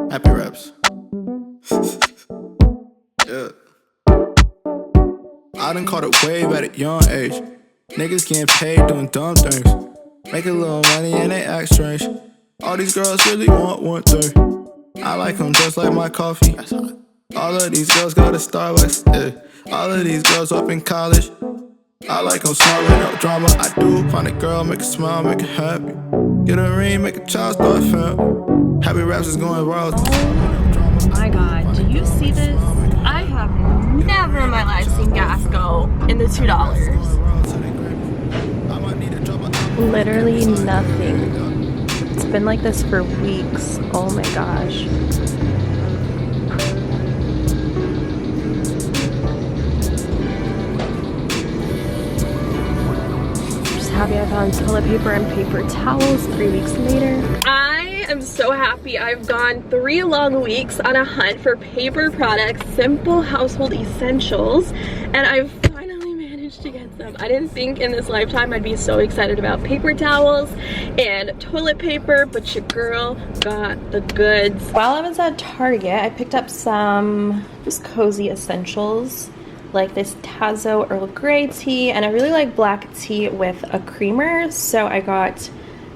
Happy raps. Yeah. I done caught a wave at a young age. Niggas getting paid doing dumb things. Make a little money and they act strange. All these girls really want one thing. I like them just like my coffee. All of these girls go to Starbucks. Yeah. All of these girls up in college. I like them smart with no drama. I do find a girl, make her smile, make her happy. Get a ring, make a child start film. Happy raps is going wild. Oh my god, do you see this? I have never in my life seen gas go in the $2. Literally nothing. It's been like this for weeks. Oh my gosh. Just happy I found toilet paper and paper towels 3 weeks later. I am so happy. I've gone 3 long weeks on a hunt for paper products, simple household essentials, and I've finally managed to get some. I didn't think in this lifetime I'd be so excited about paper towels and toilet paper, but your girl got the goods. While I was at Target, I picked up some just cozy essentials, like this Tazo Earl Grey tea, and I really like black tea with a creamer, so I got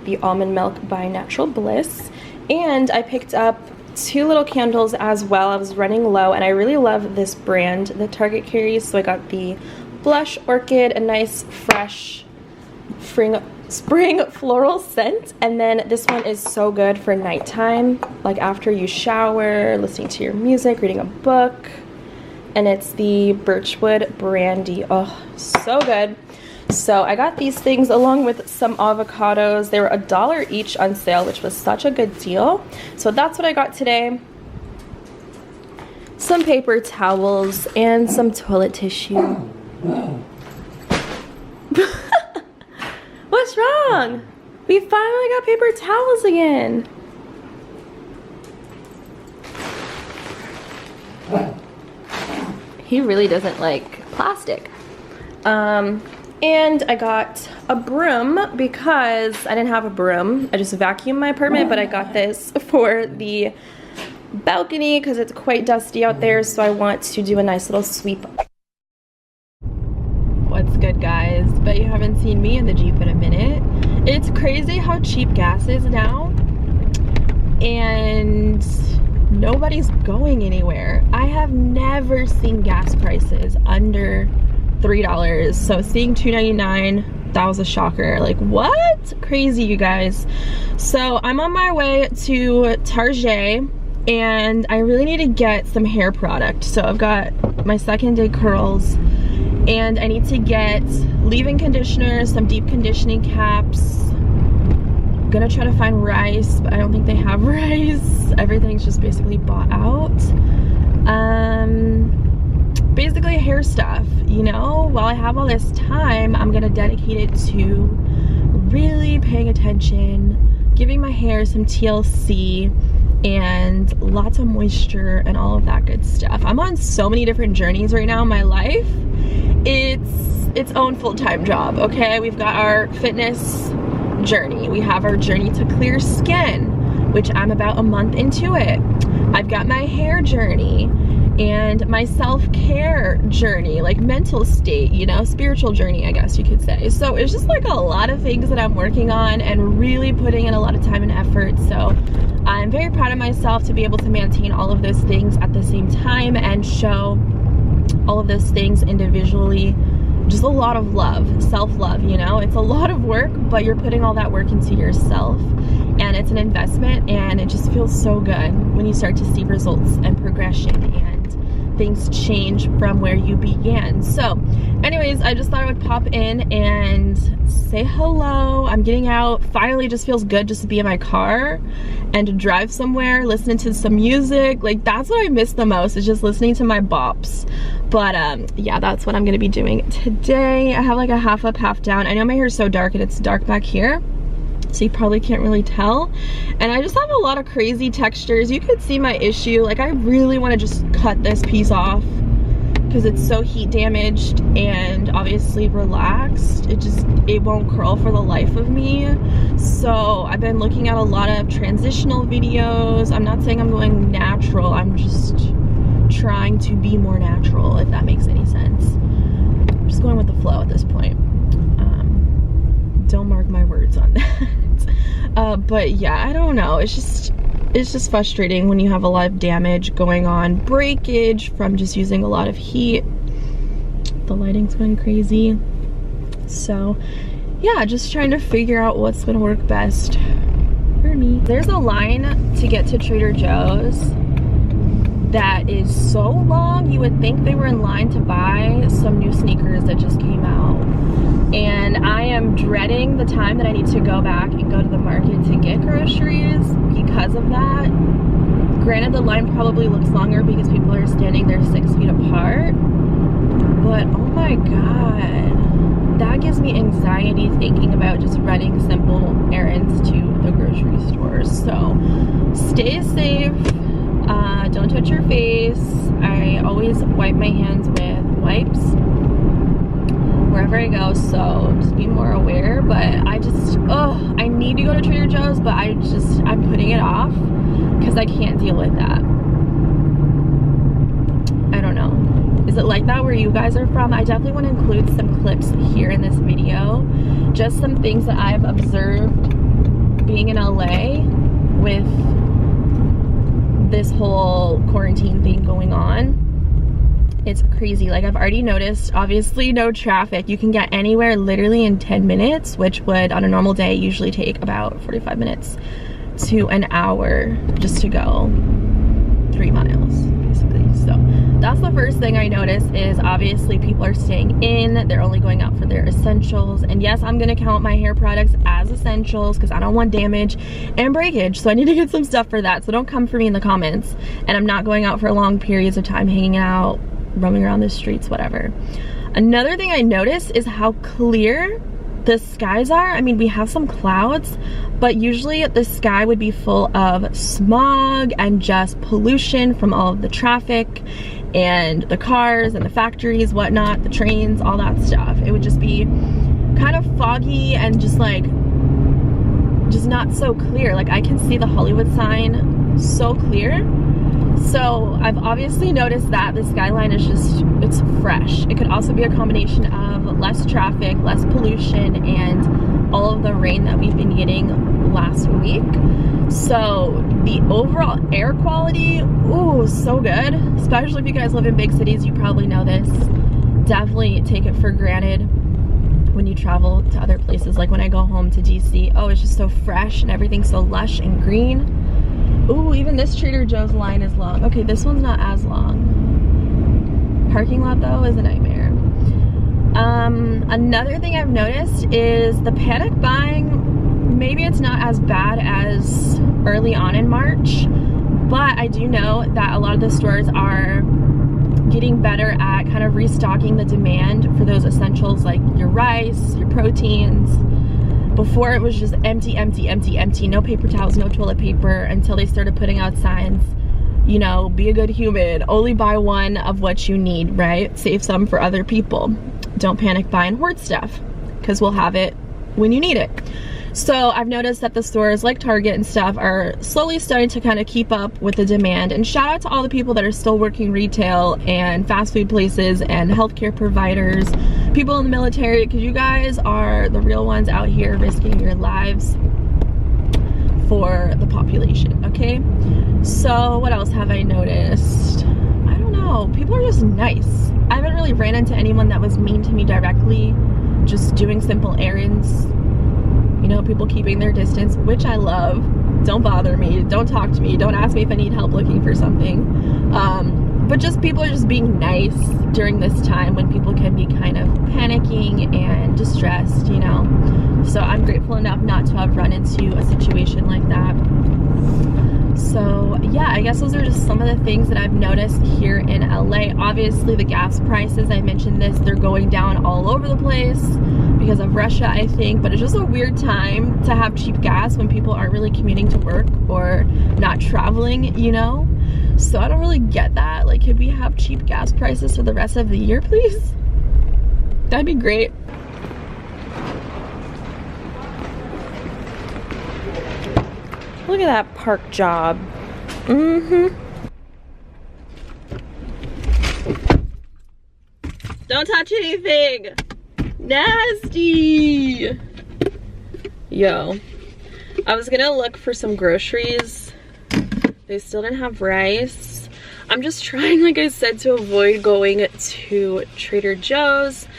the almond milk by Natural Bliss. And I picked up 2 little candles as well. I was running low, and I really love this brand that Target carries, so I got the Blush Orchid, a nice fresh spring floral scent, and then this one is so good for nighttime, like after you shower, listening to your music, reading a book, and it's the Birchwood Brandy. Oh, so good. So I got these things along with some avocados. They were $1 each on sale, which was such a good deal. So that's what I got today. Some paper towels and some toilet tissue. What's wrong? We finally got paper towels again. He really doesn't like plastic. And I got a broom because I didn't have a broom. I just vacuumed my apartment, but I got this for the balcony because it's quite dusty out there, so I want to do a nice little sweep. What's good, guys? Bet you haven't seen me in the Jeep in a minute. It's crazy how cheap gas is now, and nobody's going anywhere. I have never seen gas prices under $3, so seeing $2.99, that was a shocker. Like, what? Crazy, you guys. So I'm on my way to Target, and I really need to get some hair product. So I've got my second day curls, and I need to get leave-in conditioner, some deep conditioning caps. I'm gonna try to find rice, but I don't think they have rice. Everything's just basically bought out. Basically hair stuff, you know. While I have all this time, I'm gonna dedicate it to really paying attention, giving my hair some TLC and lots of moisture and all of that good stuff. I'm on so many different journeys right now in my life. It's its own full-time job, okay? We've got our fitness journey. We have our journey to clear skin, which I'm about a month into it. I've got my hair journey and my self-care journey, like mental state, you know, spiritual journey, I guess you could say. So it's just like a lot of things that I'm working on and really putting in a lot of time and effort. So I'm very proud of myself to be able to maintain all of those things at the same time and show all of those things individually. Just a lot of love, self-love, you know. It's a lot of work, but you're putting all that work into yourself, and it's an investment, and it just feels so good when you start to see results and progression and things change from where you began. So anyways, I just thought I would pop in and say hello. I'm getting out. Finally, just feels good just to be in my car and to drive somewhere, listening to some music. Like, that's what I miss the most, is just listening to my bops. But yeah, that's what I'm gonna be doing today. I have like a half up, half down. I know my hair's so dark and it's dark back here, so you probably can't really tell. And I just have a lot of crazy textures. You could see my issue. Like, I really want to just cut this piece off because it's so heat damaged and obviously relaxed. It won't curl for the life of me. So I've been looking at a lot of transitional videos. I'm not saying I'm going natural, I'm just trying to be more natural, if that makes any sense. I'm just going with the flow at this point. Don't mark my words on that. But yeah, I don't know, it's just frustrating when you have a lot of damage going on, breakage from just using a lot of heat. The lighting's going crazy. So yeah, just trying to figure out what's gonna work best for me. There's a line to get to Trader Joe's that is so long, you would think they were in line to buy some new sneakers that just came out. And I am dreading the time that I need to go back and go to the market to get groceries because of that. Granted, the line probably looks longer because people are standing there 6 feet apart, but oh my god, that gives me anxiety thinking about just running simple errands to the grocery store. So stay safe, don't touch your face. I always wipe my hands with wipes wherever I go, so just be more aware. But I need to go to Trader Joe's, but I'm putting it off because I can't deal with that. I don't know. Is it like that where you guys are from? I definitely want to include some clips here in this video. Just some things that I've observed being in LA with this whole quarantine thing going on. It's crazy. Like, I've already noticed, obviously no traffic. You can get anywhere literally in 10 minutes, which would on a normal day usually take about 45 minutes to an hour just to go 3 miles basically. So that's the first thing I notice is obviously people are staying in, they're only going out for their essentials. And yes, I'm gonna count my hair products as essentials because I don't want damage and breakage, so I need to get some stuff for that. So don't come for me in the comments. And I'm not going out for long periods of time, hanging out, roaming around the streets, whatever. Another thing I noticed is how clear the skies are. I mean, we have some clouds, but usually the sky would be full of smog and just pollution from all of the traffic and the cars and the factories, whatnot, the trains, all that stuff. It would just be kind of foggy and just not so clear. Like, I can see the Hollywood sign so clear. So I've obviously noticed that the skyline is it's fresh. It could also be a combination of less traffic, less pollution, and all of the rain that we've been getting last week. So the overall air quality, ooh, so good. Especially if you guys live in big cities, you probably know this. Definitely take it for granted when you travel to other places. Like when I go home to DC, oh, it's just so fresh and everything's so lush and green. Ooh, even this Trader Joe's line is long. Okay, this one's not as long. Parking lot though is a nightmare. Another thing I've noticed is the panic buying. Maybe it's not as bad as early on in March, but I do know that a lot of the stores are getting better at kind of restocking the demand for those essentials like your rice, your proteins. Before it was just empty, empty, empty, empty. No paper towels, no toilet paper, until they started putting out signs, you know, be a good human, only buy one of what you need, right? Save some for other people. Don't panic buy and hoard stuff, because we'll have it when you need it. So I've noticed that the stores like Target and stuff are slowly starting to kind of keep up with the demand. And shout out to all the people that are still working retail and fast food places and healthcare providers, people in the military, because you guys are the real ones out here risking your lives for the population, okay? So what else have I noticed? I don't know, people are just nice. I haven't really ran into anyone that was mean to me directly, just doing simple errands. You know, people keeping their distance, which I love. Don't bother me, don't talk to me, don't ask me if I need help looking for something. But just people are just being nice during this time when people can be kind of panicking and distressed, you know. So I'm grateful enough not to have run into a situation like that. So yeah, I guess those are just some of the things that I've noticed here in LA. Obviously the gas prices, I mentioned this, they're going down all over the place because of Russia, I think, but it's just a weird time to have cheap gas when people aren't really commuting to work or not traveling, you know? So I don't really get that. Like, could we have cheap gas prices for the rest of the year, please? That'd be great. Look at that park job. Don't touch anything. Nasty. Yo, I was gonna look for some groceries. They still didn't have rice. I'm just trying, like I said, to avoid going to Trader Joe's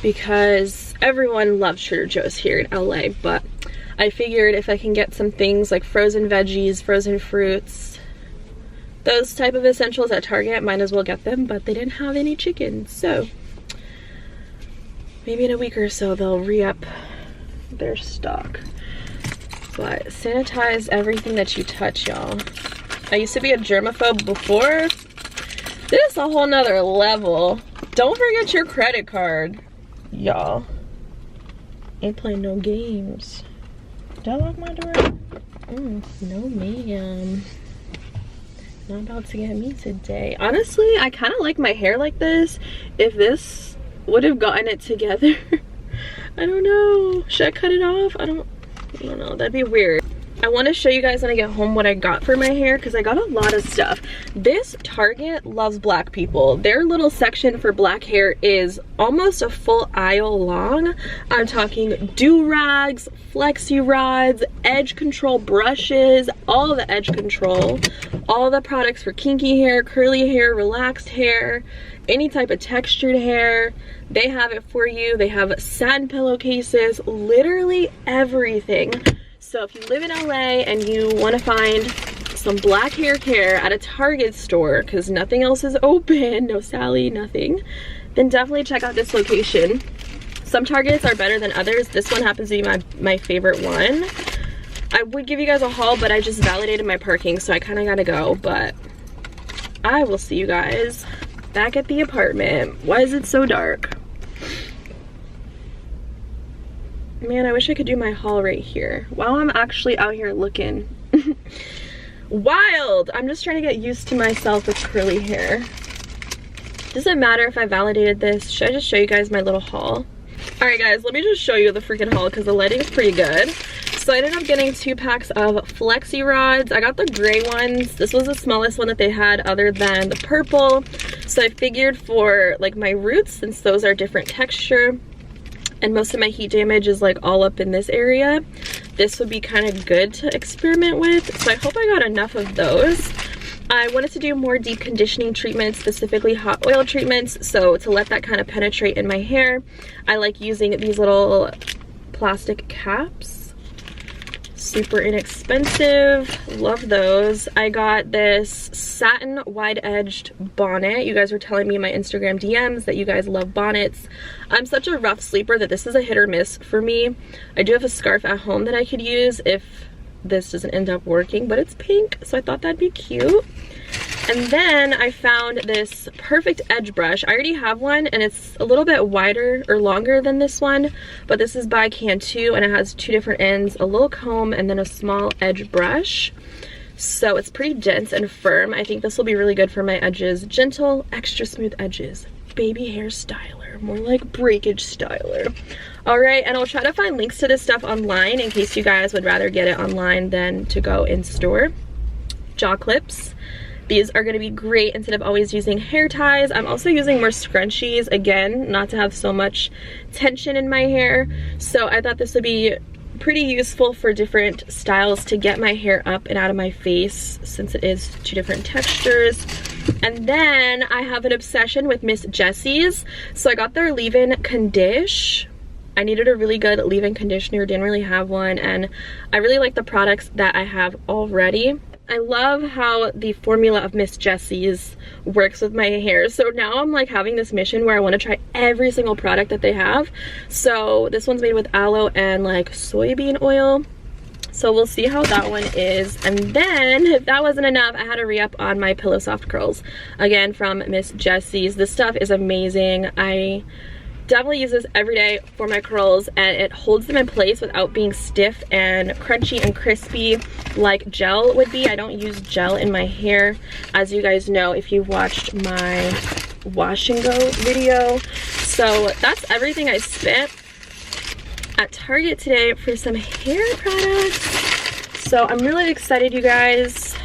because everyone loves Trader Joe's here in LA, but I figured if I can get some things like frozen veggies, frozen fruits, those type of essentials at Target, might as well get them, but they didn't have any chicken, so maybe in a week or so they'll re-up their stock. But sanitize everything that you touch, y'all. I used to be a germaphobe before. This is a whole nother level. Don't forget your credit card, y'all. Ain't playing no games. Did I lock my door? No ma'am. Not about to get me today. Honestly, I kind of like my hair like this. If this would have gotten it together, I don't know. Should I cut it off? I don't know. That'd be weird. I want to show you guys when I get home what I got for my hair because I got a lot of stuff. This Target loves black people. Their little section for black hair is almost a full aisle long. I'm talking do-rags, flexi rods, edge control brushes, all the edge control, all the products for kinky hair, curly hair, relaxed hair, any type of textured hair. They have it for you. They have satin pillowcases, literally everything. So if you live in LA and you want to find some black hair care at a Target store because nothing else is open, no Sally, nothing, then definitely check out this location. Some Targets are better than others. This one happens to be my favorite one. I would give you guys a haul, but I just validated my parking, so I kind of gotta go. But I will see you guys back at the apartment. Why is it so dark? Man, I wish I could do my haul right here while I'm actually out here looking wild. I'm just trying to get used to myself with curly hair. Doesn't matter if I validated this. Should I just show you guys my little haul? All right, guys, let me just show you the freaking haul because the lighting is pretty good. So I ended up getting 2 packs of flexi rods. I got the gray ones. This was the smallest one that they had other than the purple. So I figured for like my roots, since those are different texture, and most of my heat damage is like all up in this area, this would be kind of good to experiment with. So I hope I got enough of those. I wanted to do more deep conditioning treatments, specifically hot oil treatments. So to let that kind of penetrate in my hair, I like using these little plastic caps. Super inexpensive, love those. I got this satin wide-edged bonnet. You guys were telling me in my Instagram DMs that you guys love bonnets. I'm such a rough sleeper that this is a hit or miss for me. I do have a scarf at home that I could use if this doesn't end up working, but it's pink, so I thought that'd be cute. And then I found this perfect edge brush. I already have one and it's a little bit wider or longer than this one, but this is by Cantu and it has 2 different ends, a little comb and then a small edge brush. So it's pretty dense and firm. I think this will be really good for my edges. Gentle, extra smooth edges. Baby hair styler, more like breakage styler. All right, and I'll try to find links to this stuff online in case you guys would rather get it online than to go in store. Jaw clips. These are going to be great instead of always using hair ties. I'm also using more scrunchies, again, not to have so much tension in my hair. So I thought this would be pretty useful for different styles to get my hair up and out of my face since it is 2 different textures. And then I have an obsession with Miss Jessie's. So I got their leave-in condish. I needed a really good leave-in conditioner, didn't really have one, and I really like the products that I have already. I love how the formula of Miss Jessie's works with my hair. So now I'm like having this mission where I want to try every single product that they have. So this one's made with aloe and like soybean oil. So we'll see how that one is. And then if that wasn't enough, I had to re-up on my Pillow Soft curls. Again, from Miss Jessie's. This stuff is amazing. I definitely use this every day for my curls and it holds them in place without being stiff and crunchy and crispy like gel would be. I don't use gel in my hair, as you guys know if you've watched my wash and go video. So that's everything I spent at Target today for some hair products. So I'm really excited, you guys.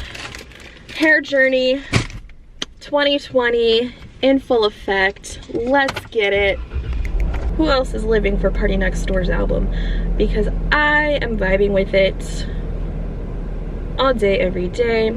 Hair journey 2020 in full effect. Let's get it. Who else is living for Party Next Door's album? Because I am vibing with it all day, every day.